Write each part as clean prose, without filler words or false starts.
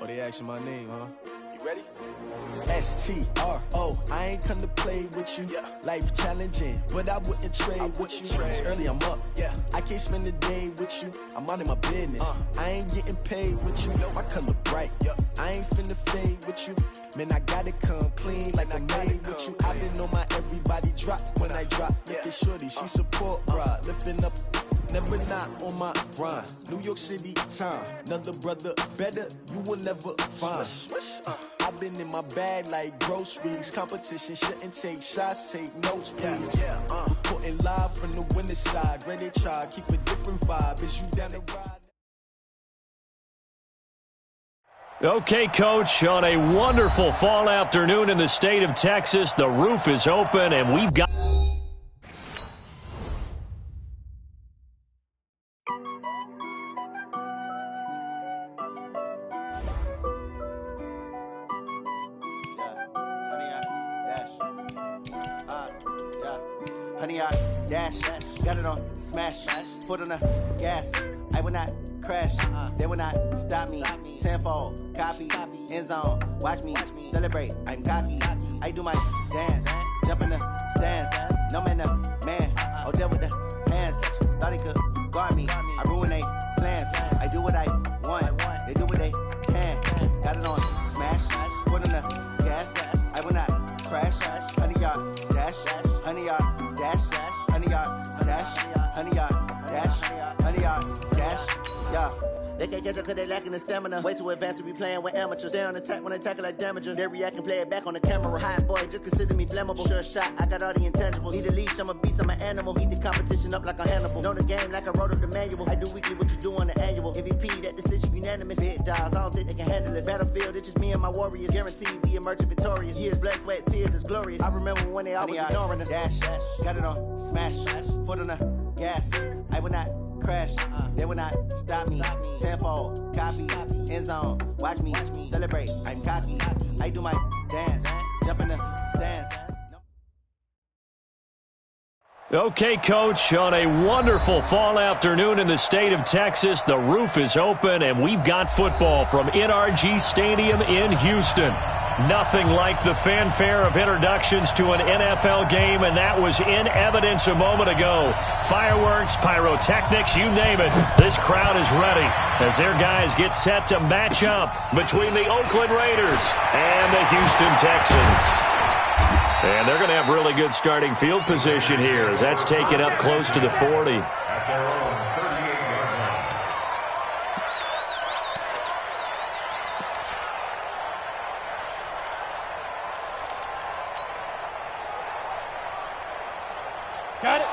Oh, they asking my name, huh? You ready? STRO, I ain't come to play with you. Yeah. Life challenging, but I wouldn't trade with you. It's early, I'm up. Yeah. I can't spend the day with you. I'm out of my business. I ain't getting paid with you. My color bright. Yep. I ain't finna fade with you. Man, I gotta come clean like I made with you. I been on my everybody drop when I drop. Look at shorty, she support rod. Lifting up, never not on my grind. New York City time, another brother better, you will never find. I've been in my bag like groceries. Competition shouldn't take shots, take notes, please. Reporting live from the winner side. Ready to try, keep a different vibe. Is you down the ride? Okay, Coach, on a wonderful fall afternoon in the state of Texas, the roof is open, and we've got... Honey, I dash, got it on smash, foot on the gas. I will not crash, they will not stop me. Tenfold, copy, end zone, watch me celebrate. I'm cocky, I do my dance, jump in the stands. No man, the man, oh, deal with the hands. Thought he could guard me, I ruin they plans. I do what I want, they do what they can. Got it on smash, foot on the gas. I will not crash, honey, y'all dash, honey, y'all dash, honey, y'all dash, honey, y'all dash, honey, y'all dash, yeah. They can't catch up cause they lacking the stamina. Way too advanced to be playing with amateurs. Stay on attack when I tackle like damager. They react and play it back on the camera. Hot boy, just consider me flammable. Sure shot, I got all the intangibles. Need a leash, I'm a beast, I'm an animal. Eat the competition up like a Hannibal. Know the game like I wrote up the manual. I do weekly what you do on the annual. MVP, that decision unanimous. Big jobs, I don't think they can handle this. Battlefield, it's just me and my warriors. Guaranteed we emerging victorious. Years, blood, sweat, tears, it's glorious. I remember when they always ignoring us. Dash, got it on smash, foot on the gas. I will not crash, they will not stop me. Tenfold, copy, end zone, watch me celebrate. I'm cocky, I do my dance, jump in the stands. Okay, Coach, on a wonderful fall afternoon in the state of Texas, the roof is open, and we've got football from NRG Stadium in Houston. Nothing like the fanfare of introductions to an NFL game, and that was in evidence a moment ago. Fireworks, pyrotechnics, you name it. This crowd is ready as their guys get set to match up between the Oakland Raiders and the Houston Texans. And they're going to have really good starting field position here as that's taken up close to the 40.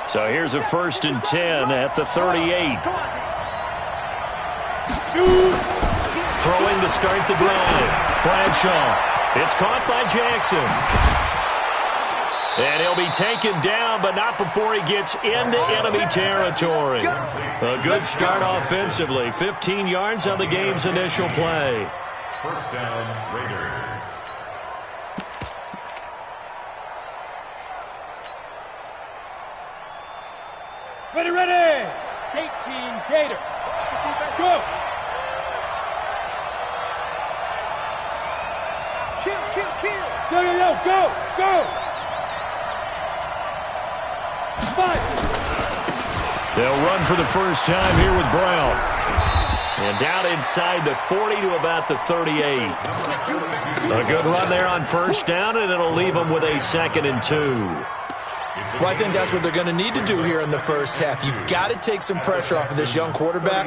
So here's a 1st and 10 at the 38. Throwing to start the drive. Bradshaw. It's caught by Jackson. And he'll be taken down, but not before he gets into enemy territory. A good start offensively. 15 yards on the game's initial play. First down, Raiders. Ready! 18 Gator. Go! Kill! Go! Fight! They'll run for the first time here with Brown. And down inside the 40 to about the 38. A good run there on first down, and it'll leave them with a 2nd and 2. Well, I think that's what they're going to need to do here in the first half. You've got to take some pressure off of this young quarterback,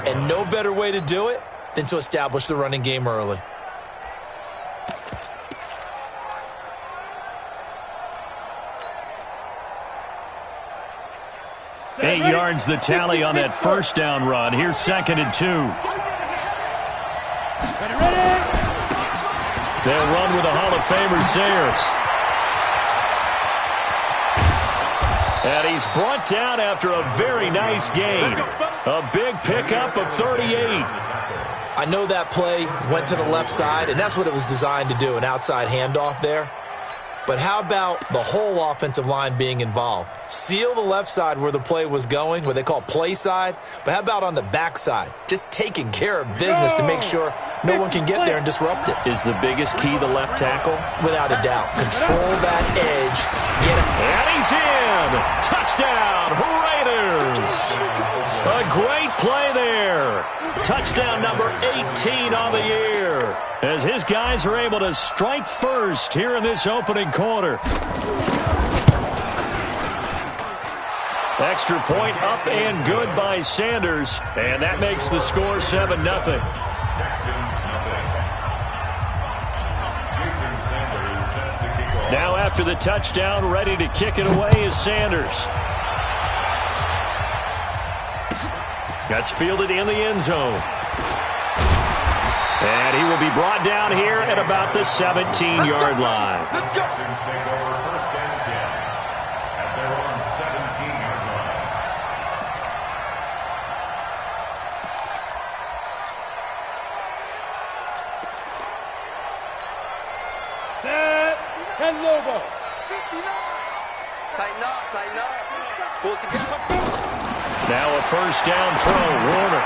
and no better way to do it than to establish the running game early. Eight yards the tally on that first down run. Here's 2nd and 2. They'll run with the Hall of Famer Sayers. And he's brought down after a very nice gain. A big pickup of 38. I know that play went to the left side, and that's what it was designed to do, an outside handoff there. But how about the whole offensive line being involved? Seal the left side where the play was going, what they call play side. But how about on the back side? Just taking care of business to make sure no one can get there and disrupt it. Is the biggest key the left tackle? Without a doubt. Control that edge. Get it. And he's in. Touchdown, Raiders. A great play there. Touchdown number 18 on the year, as his guys are able to strike first here in this opening quarter. Extra point up and good by Sanders, and that makes the score 7-0. Now after the touchdown, ready to kick it away is Sanders. That's fielded in the end zone. And he will be brought down here at about the 17-yard line. Texans take over first and 10 at their own 17-yard line. Set. 10 Lobo. 59. Tighten up, tighten up. Pull it together. Now a first down throw, Warner.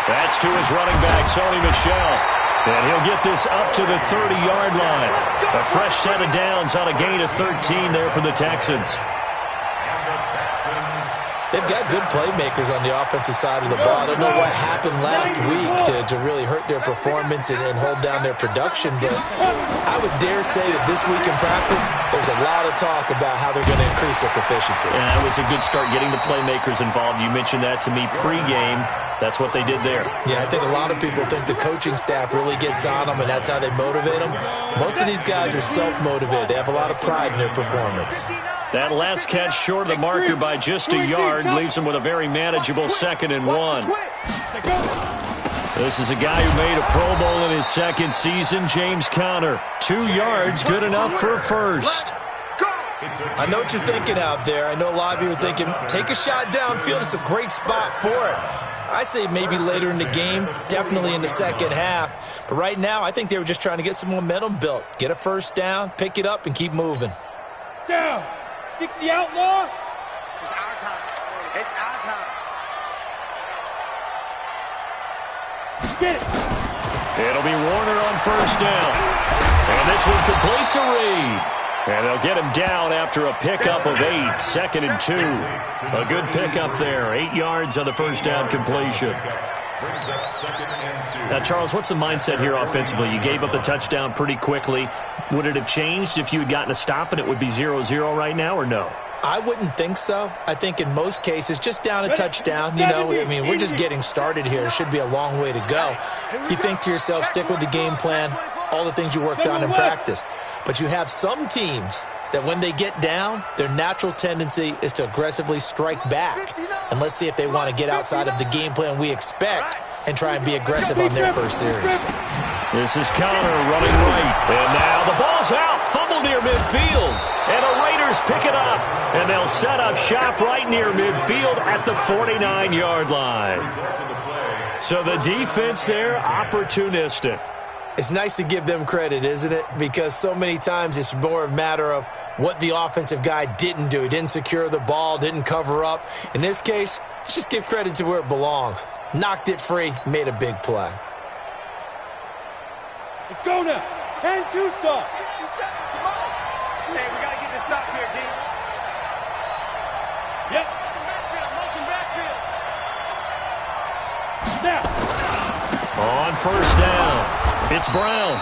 That's to his running back, Sony Michel. And he'll get this up to the 30-yard line. A fresh set of downs on a gain of 13 there for the Texans. They've got good playmakers on the offensive side of the ball. I don't know what happened last week to really hurt their performance and hold down their production, but I would dare say that this week in practice, there's a lot of talk about how they're going to increase their proficiency. And that was a good start getting the playmakers involved. You mentioned that to me pregame. That's what they did there. Yeah, I think a lot of people think the coaching staff really gets on them, and that's how they motivate them. Most of these guys are self-motivated. They have a lot of pride in their performance. That last catch short of the marker by just a yard leaves him with a very manageable 2nd and 1. This is a guy who made a Pro Bowl in his second season, James Conner. 2 yards, good enough for a first. I know what you're thinking out there. I know a lot of you are thinking, take a shot downfield. It's a great spot for it. I'd say maybe later in the game, definitely in the second half. But right now, I think they were just trying to get some momentum built. Get a first down, pick it up, and keep moving. Down. 60 outlaw. It's our time. It's our time. Get it. It'll be Warner on first down. And this one complete to Reed. And they'll get him down after a pickup of 8, 2nd and 2. A good pickup there, 8 yards on the first down completion. Now, Charles, what's the mindset here offensively? You gave up the touchdown pretty quickly. Would it have changed if you had gotten a stop and it would be 0-0 right now, or no? I wouldn't think so. I think in most cases, just down a touchdown, you know, I mean, we're just getting started here. It should be a long way to go. You think to yourself, stick with the game plan, all the things you worked on in practice. But you have some teams that when they get down, their natural tendency is to aggressively strike back. And let's see if they want to get outside of the game plan we expect and try and be aggressive on their first series. This is Conner running right. And now the ball's out. Fumble near midfield. And the Raiders pick it up. And they'll set up shop right near midfield at the 49-yard line. So the defense there, opportunistic. It's nice to give them credit, isn't it? Because so many times it's more a matter of what the offensive guy didn't do. He didn't secure the ball, didn't cover up. In this case, let's just give credit to where it belongs. Knocked it free, made a big play. Let's go now. 10 Tucson. Hey, we got to get this stop here, D. Yep. Motion backfield. Now. On first down, it's Brown.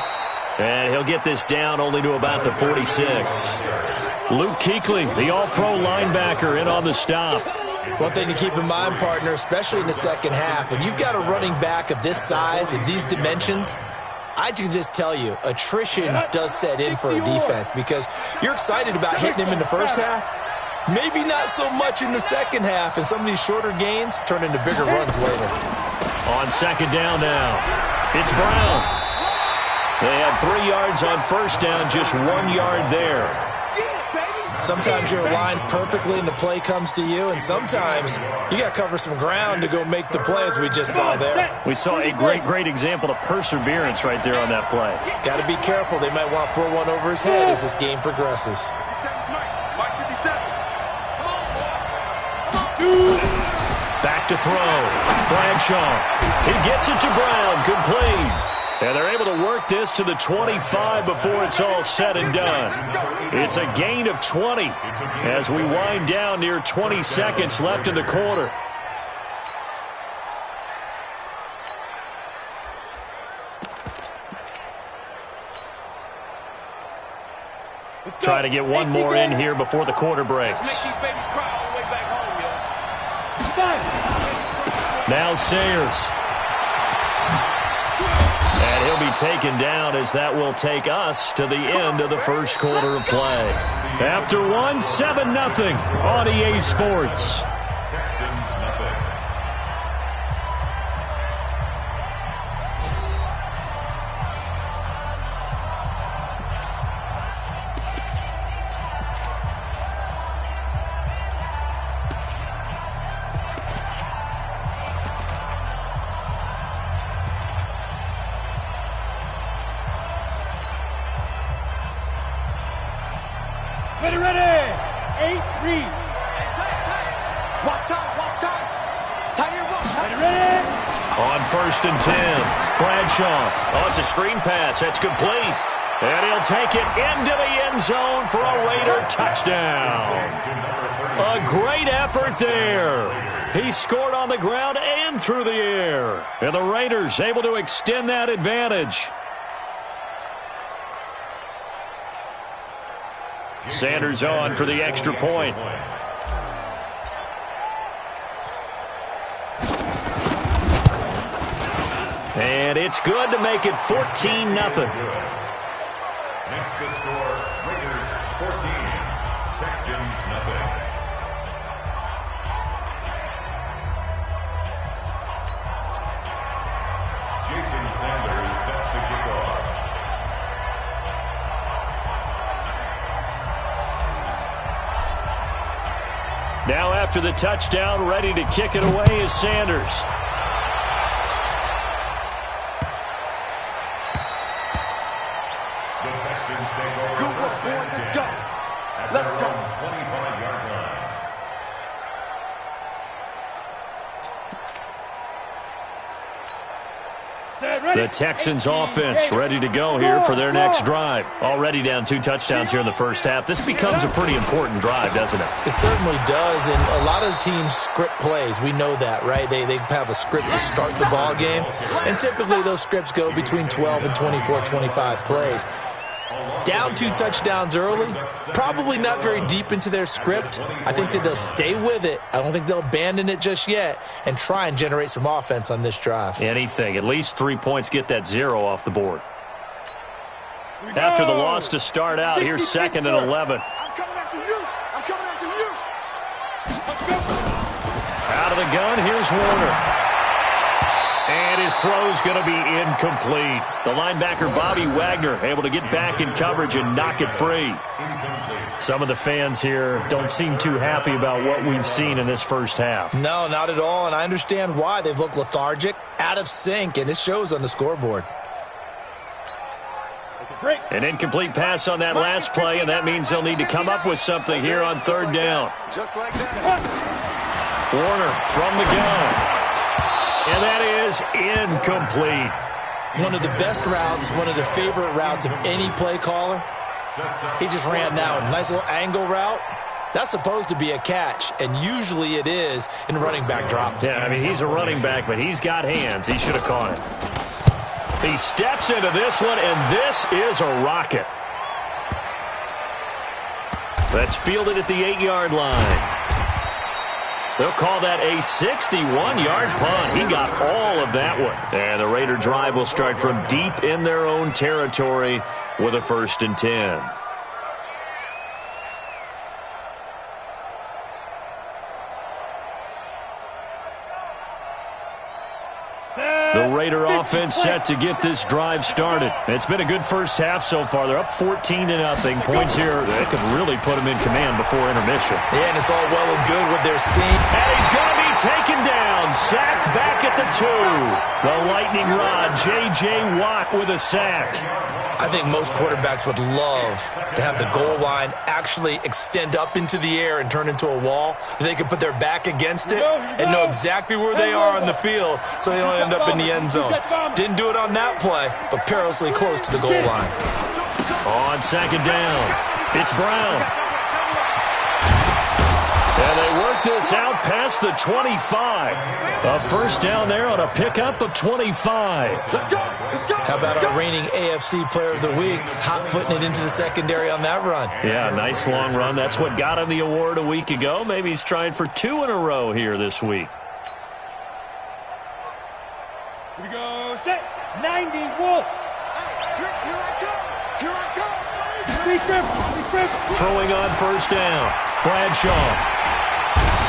And he'll get this down only to about the 46. Luke Kuechly, the all-pro linebacker, in on the stop. One thing to keep in mind, partner, especially in the second half, when you've got a running back of this size and these dimensions, I can just tell you, attrition does set in for a defense because you're excited about hitting him in the first half. Maybe not so much in the second half, and some of these shorter gains turn into bigger runs later. On second down now, it's Brown. They had 3 yards on first down, just 1 yard there. Sometimes you're aligned perfectly and the play comes to you, and sometimes you got to cover some ground to go make the play, as we just saw there. We saw a great example of perseverance right there on that play. Got to be careful. They might want to throw one over his head as this game progresses. Back to throw. Bradshaw. He gets it to Brown. Complete. And they're able to work this to the 25 before it's all said and done. It's a gain of 20 as we wind down near 20 seconds left in the quarter. Try to get one more in here before the quarter breaks. Now Sayers. And he'll be taken down as that will take us to the end of the first quarter of play. After one, 7-0 on EA Sports. Ready. 8-3. Walk time. Ready. On 1st and 10, Bradshaw. Oh, it's a screen pass. That's complete. And he'll take it into the end zone for a Raider touchdown. A great effort there. He scored on the ground and through the air. And the Raiders able to extend that advantage. Sanders on for the extra point. And it's good to make it 14-0. Next the score, Raiders 14, Texans 0. Jason Sanders set to kick off. Now after the touchdown, ready to kick it away is Sanders. The Texans take over first and 10 at their own 25-yard line. The Texans offense ready to go here for their next drive. Already down 2 touchdowns here in the first half. This becomes a pretty important drive, doesn't it? It certainly does, and a lot of the teams script plays. We know that, right? They have a script to start the ball game, and typically those scripts go between 12 and 24, 25 plays. Down 2 touchdowns early, probably not very deep into their script. I think that they'll stay with it. I don't think they'll abandon it just yet and try and generate some offense on this drive. Anything. At least 3 points, get that 0 off the board. After the loss to start out, here's 2nd and 11. I'm coming after you. Out of the gun, here's Warner. And his throw's going to be incomplete. The linebacker, Bobby Wagner, able to get back in coverage and knock it free. Some of the fans here don't seem too happy about what we've seen in this first half. No, not at all, and I understand why. They've looked lethargic, out of sync, and it shows on the scoreboard. An incomplete pass on that last play, and that means they'll need to come up with something here on 3rd down. Just like that. Warner from the gun. And that is incomplete. One of the best routes, one of the favorite routes of any play caller. He just ran that one. Nice little angle route. That's supposed to be a catch, and usually it is in running back drop. Yeah, I mean, he's a running back, but he's got hands. He should have caught it. He steps into this one, and this is a rocket. That's fielded at the 8-yard line. They'll call that a 61-yard punt. He got all of that one. And the Raider drive will start from deep in their own territory with a 1st and 10. The Raider offense set to get this drive started. It's been a good first half so far. They're up 14-0. Points here, they could really put them in command before intermission. Yeah, and it's all well and good what they're seeing. And he's going to be taken down, sacked back at the 2. The lightning rod, J.J. Watt with a sack. I think most quarterbacks would love to have the goal line actually extend up into the air and turn into a wall. They can put their back against it and know exactly where they are on the field so they don't end up in the end zone. Didn't do it on that play, but perilously close to the goal line. On second down, it's Brown. And they work this out past the 25. A first down there on a pickup of 25. How about our reigning AFC Player of the Week, hot-footing it into the secondary on that run? Yeah, nice long run. That's what got him the award a week ago. Maybe he's trying for 2 in a row here this week. Here we go. Set. 90 Wolf. Here I come. Throwing on first down. Bradshaw.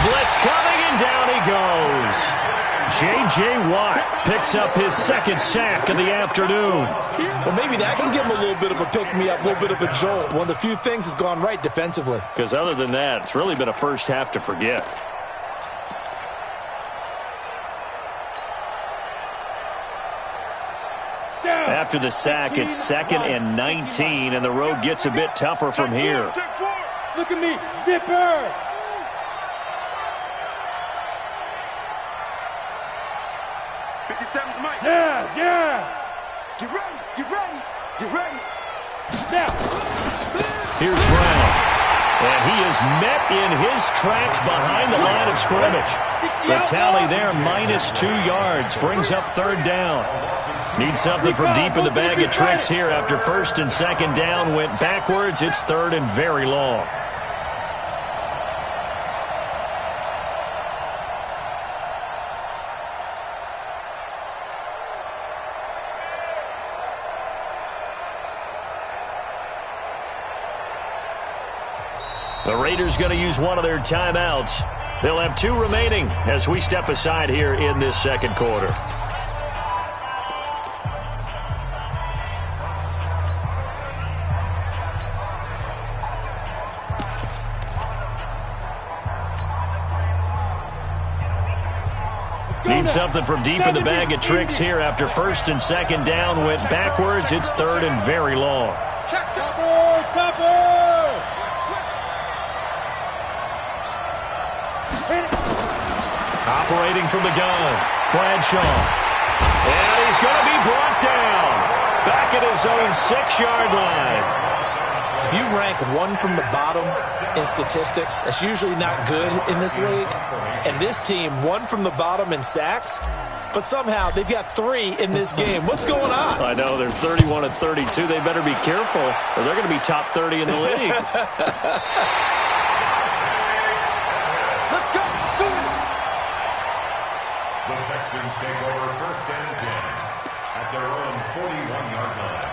Blitz coming, and down he goes. J.J. Watt picks up his second sack of the afternoon. Well, maybe that can give him a little bit of a pick-me-up, a little bit of a jolt. One of the few things has gone right defensively. Because other than that, it's really been a first half to forget. After the sack, it's 2nd and 19, and the road gets a bit tougher from here. Look at me, zipper. Yes. Get ready. Now. Here's Brown. And he is met in his tracks behind the line of scrimmage. The tally there, -2 yards, brings up third down. Need something from deep in the bag of tricks here after first and second down went backwards. It's third and very long. The Raiders going to use one of their timeouts. They'll have 2 remaining as we step aside here in this second quarter. Need something from deep in the bag of tricks here after first and second down went backwards. It's third and very long. Operating from the gun, Bradshaw. And he's going to be brought down. Back at his own 6-yard line. If you rank one from the bottom in statistics, that's usually not good in this league. And this team, one from the bottom in sacks, but somehow they've got 3 in this game. What's going on? I know, they're 31 and 32. They better be careful, or they're going to be top 30 in the league. The Texans take over first and 10 at their own 41-yard line.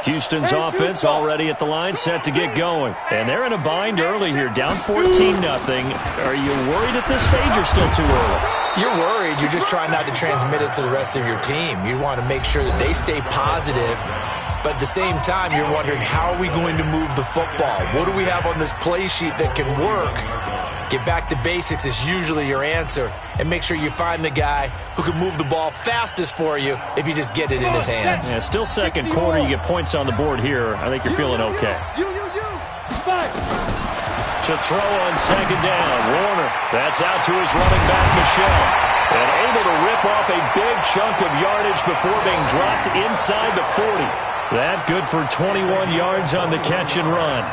Houston's offense already at the line, set to get going. And they're in a bind early here, down 14-0. Are you worried at this stage or still too early? You're worried. You're just trying not to transmit it to the rest of your team. You want to make sure that they stay positive. But at the same time, you're wondering, how are we going to move the football? What do we have on this play sheet that can work? Get back to basics is usually your answer. And make sure you find the guy who can move the ball fastest for you if you just get it in his hands. Yeah, still second quarter. You get points on the board here. I think you're feeling okay. To throw on second down, Warner. That's out to his running back, Michelle. And able to rip off a big chunk of yardage before being dropped inside the 40. That good for 21 yards on the catch and run.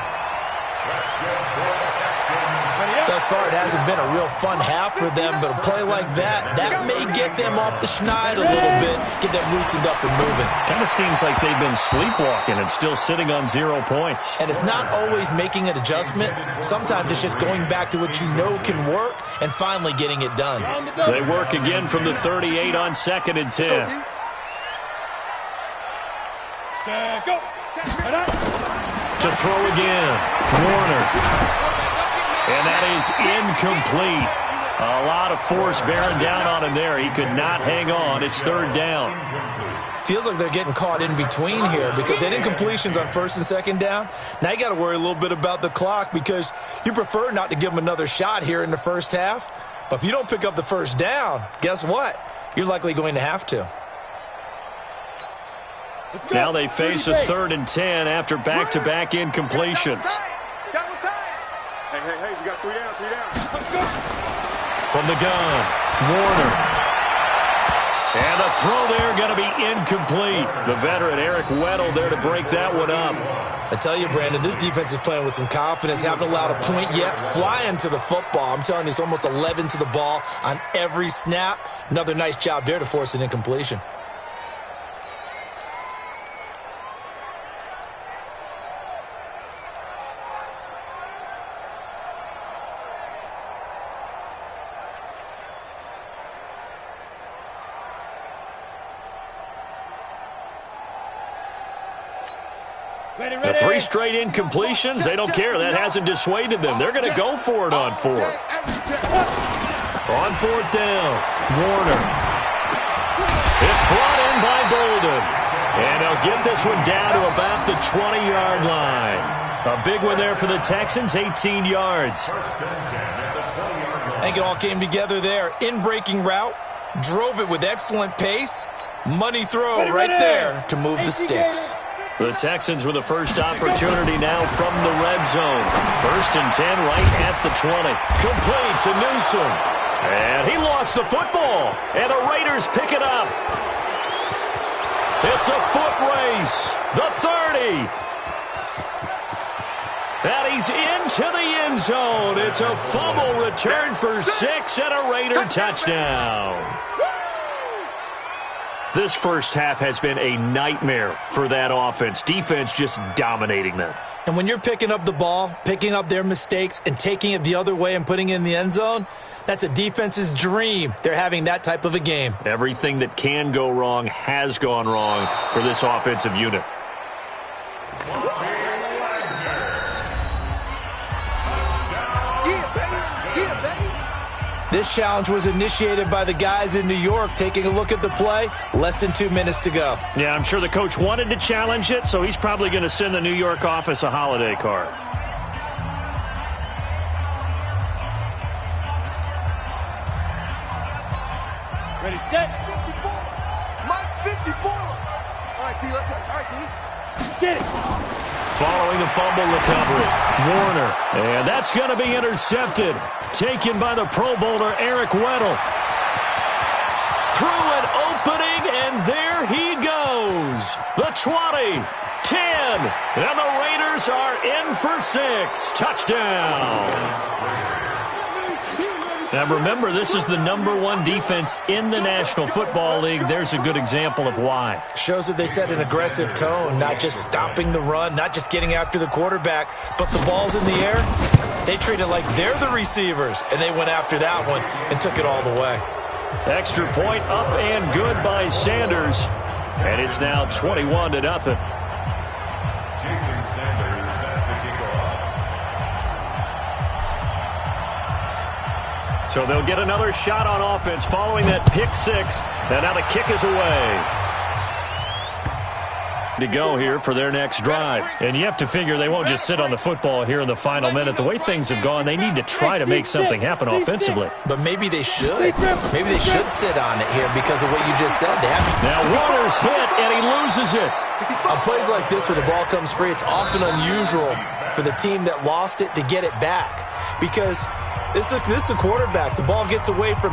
Thus far, it hasn't been a real fun half for them, but a play like that may get them off the schneid a little bit, get them loosened up and moving. Kind of seems like they've been sleepwalking and still sitting on 0 points. And it's not always making an adjustment. Sometimes it's just going back to what you know can work and finally getting it done. They work again from the 38 on 2nd and 10. Go. To throw again, Warner. And that is incomplete. A lot of force bearing down on him there. He could not hang on. It's third down. Feels like they're getting caught in between here because they did incompletions on first and second down. Now you got to worry a little bit about the clock because you prefer not to give them another shot here in the first half. But if you don't pick up the first down, guess what? You're likely going to have to. Now they face a 3rd and 10 after back-to-back incompletions. Hey, we got 3 down. From the gun, Warner. And the throw there going to be incomplete. The veteran Eric Weddle there to break that one up. I tell you, Brandon, this defense is playing with some confidence. Haven't allowed a point yet. Flying to the football. I'm telling you, it's almost 11 to the ball on every snap. Another nice job there to force an incompletion. The 3 straight incompletions, they don't care. That hasn't dissuaded them. They're going to go for it on 4th. On 4th down, Warner. It's brought in by Bolden. And they'll get this one down to about the 20-yard line. A big one there for the Texans, 18 yards. I think it all came together there. In-breaking route, drove it with excellent pace. Money throw right there to move the sticks. The Texans with the first opportunity now from the red zone. 1st and 10 right at the 20. Complete to Newsome. And he lost the football. And the Raiders pick it up. It's a foot race. The 30. And he's into the end zone. It's a fumble return for 6 and a Raider touchdown. This first half has been a nightmare for that offense. Defense just dominating them. And when you're picking up the ball, picking up their mistakes, and taking it the other way and putting it in the end zone, that's a defense's dream. They're having that type of a game. Everything that can go wrong has gone wrong for this offensive unit. This challenge was initiated by the guys in New York. Taking a look at the play, less than 2 minutes to go. Yeah, I'm sure the coach wanted to challenge it, so he's probably going to send the New York office a holiday card. Ready, set. 54. Mike 54. All right, T, let's go. All right, T. Get it. Following the fumble recovery, Warner. And that's going to be intercepted. Taken by the Pro Bowler, Eric Weddle. Through an opening, and there he goes. The 20, 10, and the Raiders are in for 6. Touchdown. Now remember, this is the #1 defense in the National Football League. There's a good example of why. Shows that they set an aggressive tone, not just stopping the run, not just getting after the quarterback, but the ball's in the air. They treat it like they're the receivers, and they went after that one and took it all the way. Extra point up and good by Sanders. And it's now 21-0. Jason Sanders set to kick off. So they'll get another shot on offense following that pick 6. And now the kick is away. To go here for their next drive. And you have to figure they won't just sit on the football here in the final minute. The way things have gone, they need to try to make something happen offensively. But maybe they should. Maybe they should sit on it here because of what you just said. Now Warner's hit, and he loses it. On plays like this where the ball comes free, it's often unusual for the team that lost it to get it back. Because this is a quarterback. The ball gets away from